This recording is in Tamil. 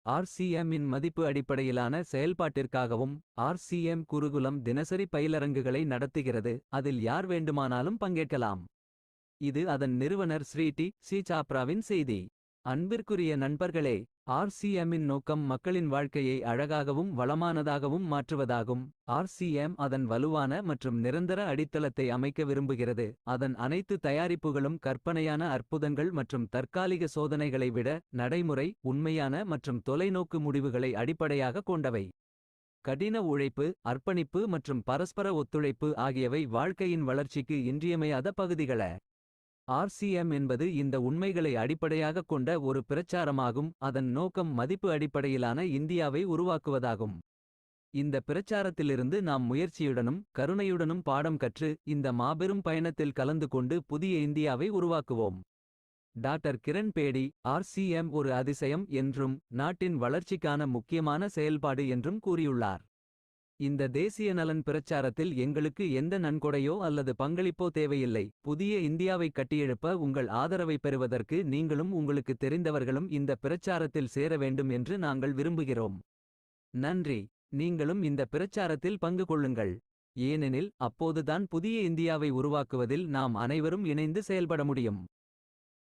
RCM இன் மதிப்பு அடிப்படையிலான செயல்பாட்டிற்காகவும் RCM குருகுலம் தினசரி பயிலரங்குகளை நடத்துகிறது. அதில் யார் வேண்டுமானாலும் பங்கேற்கலாம். இது அதன் நிறுவனர் ஸ்ரீ டி சி சாப்ராவின் செய்தி. அன்பிற்குரிய நண்பர்களே, RCM இன் நோக்கம் மக்களின் வாழ்க்கையை அழகாகவும் வளமானதாகவும் மாற்றுவதாகும். RCM அதன் வலுவான மற்றும் நிரந்தர அடித்தளத்தை அமைக்க விரும்புகிறது. அதன் அனைத்து தயாரிப்புகளும் கற்பனையான அற்புதங்கள் மற்றும் தற்காலிக சோதனைகளை விட நடைமுறை, உண்மையான மற்றும் தொலைநோக்கு முடிவுகளை அடிப்படையாக கொண்டவை. கடின உழைப்பு, அர்ப்பணிப்பு மற்றும் பரஸ்பர ஒத்துழைப்பு ஆகியவை வாழ்க்கையின் வளர்ச்சிக்கு இன்றியமையாத பகுதிகள. RCM என்பது இந்த உண்மைகளை அடிப்படையாகக் கொண்ட ஒரு பிரச்சாரமாகும். அதன் நோக்கம் மதிப்பு அடிப்படையிலான இந்தியாவை உருவாக்குவதாகும். இந்த பிரச்சாரத்திலிருந்து நாம் முயற்சியுடனும் கருணையுடனும் பாடம் கற்று இந்த மாபெரும் பயணத்தில் கலந்து கொண்டு புதிய இந்தியாவை உருவாக்குவோம். டாக்டர் கிரண் பேடி, RCM ஒரு அதிசயம் என்றும் நாட்டின் வளர்ச்சிக்கான முக்கியமான செயல்பாடு என்றும் கூறியுள்ளார். இந்த தேசிய நலன் பிரச்சாரத்தில் எங்களுக்கு எந்த நன்கொடையோ அல்லது பங்களிப்போ தேவையில்லை. புதிய இந்தியாவை கட்டியெழுப்ப உங்கள் ஆதரவை பெறுவதற்கு நீங்களும் உங்களுக்கு தெரிந்தவர்களும் இந்த பிரச்சாரத்தில் சேர வேண்டும் என்று நாங்கள் விரும்புகிறோம். நன்றி. நீங்களும் இந்த பிரச்சாரத்தில் பங்கு கொள்ளுங்கள். ஏனெனில் அப்போதுதான் புதிய இந்தியாவை உருவாக்குவதில் நாம் அனைவரும் இணைந்து செயல்பட முடியும்.